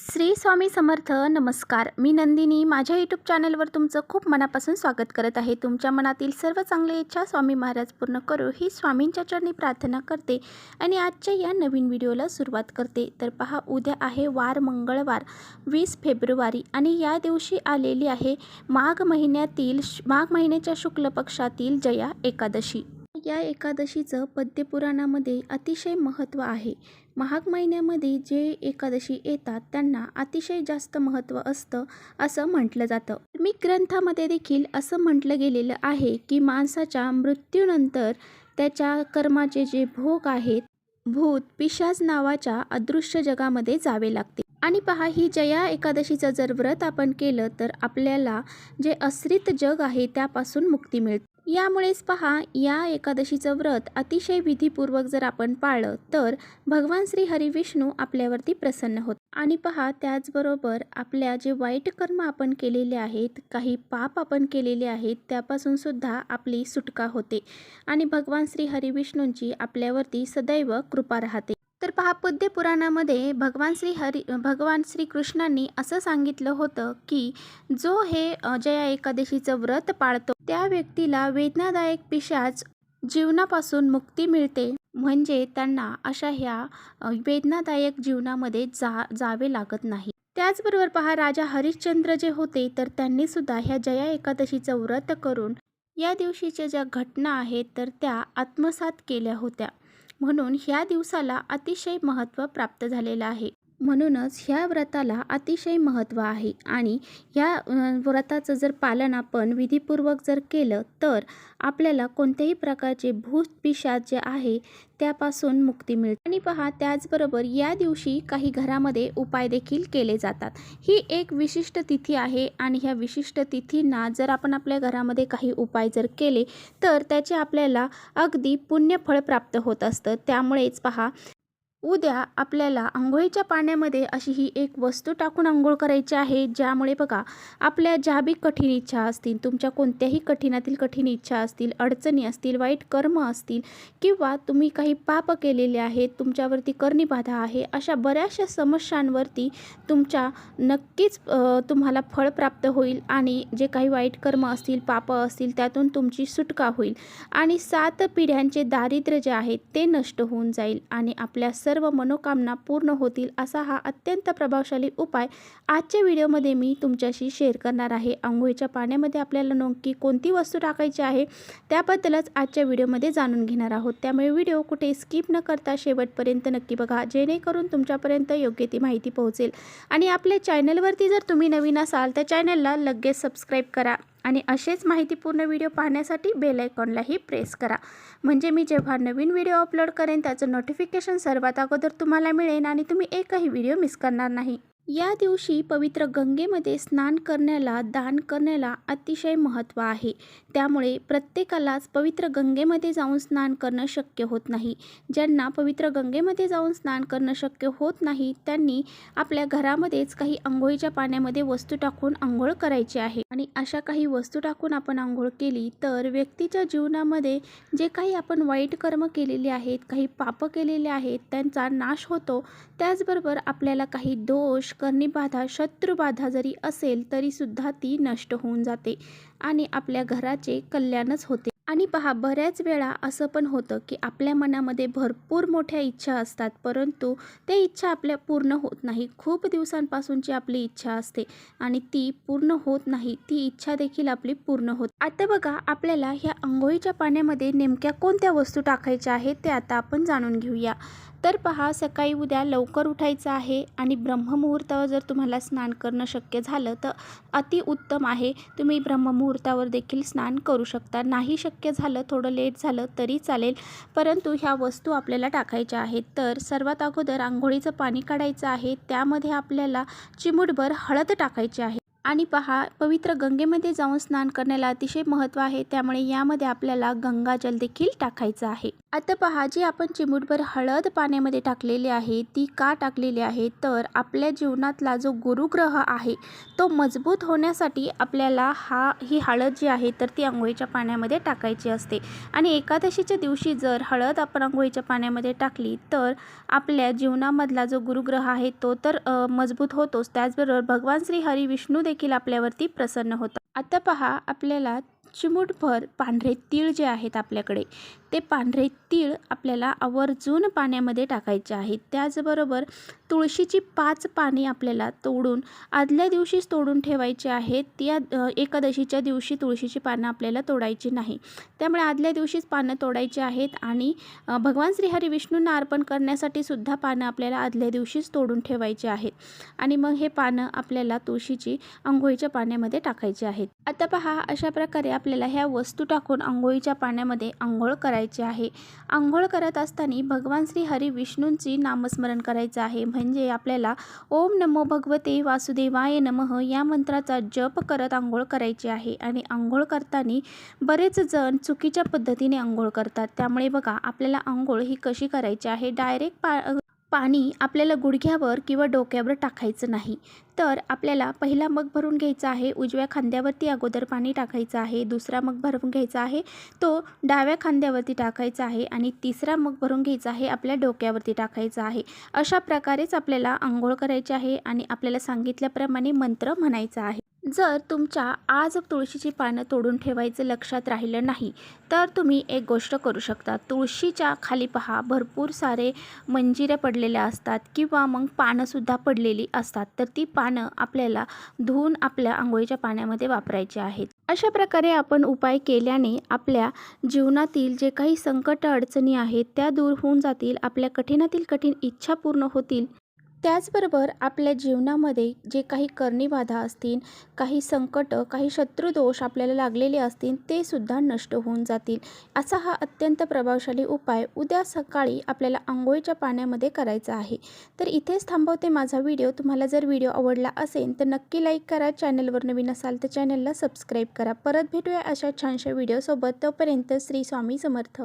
श्री स्वामी समर्थ. नमस्कार, मी नंदिनी. माझ्या यूट्यूब चॅनलवर तुमचं खूप मनापासून स्वागत करत आहे. तुमच्या मनातील सर्व चांगल्या इच्छा स्वामी महाराज पूर्ण करो ही स्वामींच्या चरणी प्रार्थना करते आणि आजच्या या नवीन व्हिडिओला सुरुवात करते. तर पहा, उद्या आहे वार मंगळवार 20 फेब्रुवारी आणि या दिवशी आलेली आहे माघ महिन्याच्या शुक्ल पक्षातील जया एकादशी. या एकादशीचं पद्यपुराणामध्ये अतिशय महत्त्व आहे. माघ महिन्यामध्ये जे एकादशी येतात त्यांना अतिशय जास्त महत्त्व असतं असं म्हटलं जातं. धार्मिक ग्रंथामध्ये देखील असं म्हटलं गेलेलं आहे की माणसाच्या मृत्यूनंतर त्याच्या कर्माचे जे भोग आहेत भूत पिशाच नावाच्या अदृश्य जगामध्ये जावे लागते. आणि पहा, ही जया एकादशीचं जर व्रत आपण केलं तर आपल्याला जे असृत जग आहे त्यापासून मुक्ती मिळते. यामुळेच पहा, या एकादशीचं व्रत अतिशय विधीपूर्वक जर आपण पाळलं तर भगवान श्री हरी विष्णू आपल्यावरती प्रसन्न होत. आणि पहा, त्याचबरोबर आपल्या जे वाईट कर्म आपण केलेले आहेत, काही पाप आपण केलेले आहेत, त्यापासून सुद्धा आपली सुटका होते आणि भगवान श्री हरी विष्णूंची आपल्यावरती सदैव कृपा राहते. तर पहा, पद्यपुराणामध्ये भगवान श्री कृष्णांनी असं सांगितलं होतं की जो हे जया एकादशीचं व्रत पाळतो त्या व्यक्तीला वेदनादायक पिशाच जीवनापासून मुक्ती मिळते. म्हणजे त्यांना अशा ह्या वेदनादायक जीवनामध्ये जावे लागत नाही. त्याचबरोबर पहा, राजा हरिश्चंद्र जे होते तर त्यांनी सुद्धा ह्या जया एकादशीचं व्रत करून या दिवशीच्या ज्या घटना आहेत तर त्या आत्मसात केल्या होत्या. म्हणून ह्या दिवसाला अतिशय महत्त्व प्राप्त झालेलं आहे. म्हणूनच ह्या व्रताला अतिशय महत्त्व आहे आणि ह्या व्रताचं जर पालन आपण विधीपूर्वक जर केलं तर आपल्याला कोणत्याही प्रकारचे भूत पिशाच जे आहे त्यापासून मुक्ती मिळते. आणि पहा, त्याचबरोबर या दिवशी काही घरामध्ये उपाय देखील केले जातात. ही एक विशिष्ट तिथी आहे आणि ह्या विशिष्ट तिथींना जर आपण आपल्या घरामध्ये काही उपाय जर केले तर त्याचे आपल्याला अगदी पुण्यफळ प्राप्त होत असतं. त्यामुळेच पहा, उद्या आपल्याला अंघोळीच्या पाण्यामध्ये अशी ही एक वस्तू टाकून अंघोळ करायची आहे, ज्यामुळे बघा आपल्या ज्या बी कठीण इच्छा असतील, तुमच्या कोणत्याही कठीणातील कठीण इच्छा असतील, अडचणी असतील, वाईट कर्म असतील किंवा तुम्ही काही पाप केलेले आहेत, तुमच्यावरती करणीबाधा आहे, अशा बऱ्याचशा समस्यांवरती तुमच्या नक्कीच तुम्हाला फळ प्राप्त होईल आणि जे काही वाईट कर्म असतील, पाप असतील त्यातून तुमची सुटका होईल आणि 7 पिढ्यांचे दारिद्र्य जे आहे ते नष्ट होऊन जाईल आणि आपल्या सर्व मनोकामना पूर्ण होतील. असा हा अत्यंत प्रभावशाली उपाय आजच्या व्हिडिओमध्ये मी तुमच्याशी शेअर करणार आहे. अंघोळीच्या पाण्यामध्ये आपल्याला नक्की कोणती वस्तू टाकायची आहे त्याबद्दलच आजच्या व्हिडिओमध्ये जाणून घेणार आहोत. त्यामुळे व्हिडिओ कुठे स्किप न करता शेवटपर्यंत नक्की बघा, जेणेकरून तुमच्यापर्यंत योग्य ती माहिती पोहोचेल. आणि आपल्या चॅनलवरती जर तुम्ही नवीन असाल तर चॅनलला लगेच सबस्क्राईब करा आणि असेच माहितीपूर्ण व्हिडिओ पाहण्यासाठी बेल आयकॉनलाही प्रेस करा. म्हणजे मी जेव्हा नवीन व्हिडिओ अपलोड करेन त्याचं नोटिफिकेशन सर्वात अगोदर तुम्हाला मिळेल आणि तुम्ही एकही व्हिडिओ मिस करणार नाही. या दिवशी पवित्र गंगेमध्ये स्नान करण्याला, दान करण्याला अतिशय महत्त्व आहे. त्यामुळे प्रत्येकालाच पवित्र गंगेमध्ये जाऊन स्नान करणं शक्य होत नाही. ज्यांना पवित्र गंगेमध्ये जाऊन स्नान करणं शक्य होत नाही त्यांनी आपल्या घरामध्येच काही अंघोळीच्या पाण्यामध्ये वस्तू टाकून अंघोळ करायची आहे. आणि अशा काही वस्तू टाकून आपण अंघोळ केली तर व्यक्तीच्या जीवनामध्ये जे काही आपण वाईट कर्म केलेले आहेत, काही पाप केलेले आहेत त्यांचा नाश होतो. त्याचबरोबर आपल्याला काही दोष, करणीबाधा, शत्रुबाधा जरी असेल तरी सुद्धा ती नष्ट होऊन जाते आणि आपल्या घराचे कल्याणच होते. आणि पहा, बऱ्याच वेळा असं पण होतं की आपल्या मनामध्ये भरपूर मोठ्या इच्छा असतात परंतु त्या इच्छा आपल्या पूर्ण होत नाही. खूप दिवसांपासूनची आपली इच्छा असते आणि ती पूर्ण होत नाही, ती इच्छा देखील आपली पूर्ण होत. आता बघा, आपल्याला ह्या अंघोळीच्या पाण्यामध्ये नेमक्या कोणत्या वस्तू टाकायच्या आहेत ते आता आपण जाणून घेऊया. तर पहा, सकाळी उद्या लवकर उठायचं आहे आणि ब्रह्ममुहूर्तावर जर तुम्हाला स्नान करणं शक्य झालं तर अतिउत्तम आहे. तुम्ही ब्रह्ममुहूर्तावर देखील स्नान करू शकता. नाही शक्य झालं, थोडं लेट झालं तरी चालेल, परंतु ह्या वस्तू आपल्याला टाकायच्या आहेत. तर सर्वात अगोदर अंघोळीचं पाणी काढायचं आहे, त्यामध्ये आपल्याला चिमूटभर हळद टाकायची आहे. आणि पहा, पवित्र गंगेमध्ये जाऊन स्नान करण्याला अतिशय महत्त्व आहे, त्यामुळे यामध्ये आपल्याला गंगाजल देखील टाकायचं आहे. आता पहा, जी आपण चिमूटभर हळद पाण्यामध्ये टाकलेली आहे, ती का टाकलेली आहे तर आपल्या जीवनातला जो गुरुग्रह आहे तो मजबूत होण्यासाठी आपल्याला ही हळद जी आहे तर ती अंघोळीच्या पाण्यामध्ये टाकायची असते. आणि एकादशीच्या दिवशी जर हळद आपण अंघोळीच्या पाण्यामध्ये टाकली तर आपल्या जीवनामधला जो गुरुग्रह आहे तो तर मजबूत होतोच, त्याचबरोबर भगवान श्री हरी विष्णू देखील आपल्यावरती प्रसन्न होतात. आता पहा, आपल्याला चिमूटभर पांढरे तीळ जे आहेत आपल्याकडे, ते पांढरे तीळ आपल्याला आवर्जून पाण्यामध्ये टाकायचे आहेत. त्याचबरोबर तुळशीची 5 पाने आपल्याला तोडून आदल्या दिवशीच तोडून ठेवायची आहेत. या एकादशीच्या दिवशी तुळशीची पानं आपल्याला तोडायची नाही. त्यामुळे आदल्या दिवशीच पानं तोडायची आहेत आणि भगवान श्रीहरी विष्णूंना अर्पण करण्यासाठी सुद्धा पानं आपल्याला आदल्या दिवशीच तोडून ठेवायची आहेत. आणि मग हे पानं आपल्याला तुळशीची अंघोळीच्या पाण्यामध्ये टाकायची आहेत. आता पहा, अशा प्रकारे आपल्याला ह्या वस्तू टाकून अंघोळीच्या पाण्यामध्ये अंघोळ करायची आहे. अंघोळ करत असताना भगवान श्री हरी विष्णूंची नामस्मरण करायचं आहे. म्हणजे आपल्याला ओम नमो भगवते वासुदेवाय नमः या मंत्राचा जप करत अंघोळ करायची आहे. आणि अंघोळ करताना बरेच जण चुकीच्या पद्धतीने अंघोळ करतात. त्यामुळे बघा, आपल्याला अंघोळ ही कशी करायची आहे, डायरेक्ट पाणी आपल्याला गुडघ्यावर किंवा डोक्यावर टाकायचं नाही. तर आपल्याला पहिला मग भरून घ्यायचा आहे, उजव्या खांद्यावरती अगोदर पाणी टाकायचं आहे. दुसरा मग भरून घ्यायचा आहे, तो डाव्या खांद्यावरती टाकायचा आहे. आणि तिसरा मग भरून घ्यायचा आहे, आपल्या डोक्यावरती टाकायचा आहे. अशा प्रकारेच आपल्याला अंघोळ करायची आहे आणि आपल्याला सांगितल्याप्रमाणे मंत्र म्हणायचा आहे. जर तुमच्या आज तुळशीची पानं तोडून ठेवायचं लक्षात राहिलं नाही तर तुम्ही एक गोष्ट करू शकता. तुळशीच्या खाली पहा, भरपूर सारे मंजिऱ्या पडलेल्या असतात किंवा मग पानंसुद्धा पडलेली असतात. तर ती पानं आपल्याला धुवून आपल्या अंघोळीच्या पाण्यामध्ये वापरायची आहेत. अशा प्रकारे आपण उपाय केल्याने आपल्या जीवनातील जे काही संकट अडचणी आहेत त्या दूर होऊन जातील. आपल्या कठीणातील कठीण इच्छा पूर्ण होतील. त्याचबरोबर आपल्या जीवनामध्ये जे काही करणी बाधा असतील, काही संकट, काही शत्रुदोष आपल्याला लागलेले असतील, ते सुद्धा नष्ट होऊन जातील. असा हा अत्यंत प्रभावशाली उपाय उद्या सकाळी आपल्याला अंघोळीच्या पाण्यामध्ये करायचा आहे. तर इथेच थांबवते माझा व्हिडिओ. तुम्हाला जर व्हिडिओ आवडला असेल तर नक्की लाईक करा. चॅनलवर नवीन असाल तर चॅनलला सबस्क्राईब करा. परत भेटूया अशा छानशा व्हिडिओसोबत. तोपर्यंत श्री स्वामी समर्थ.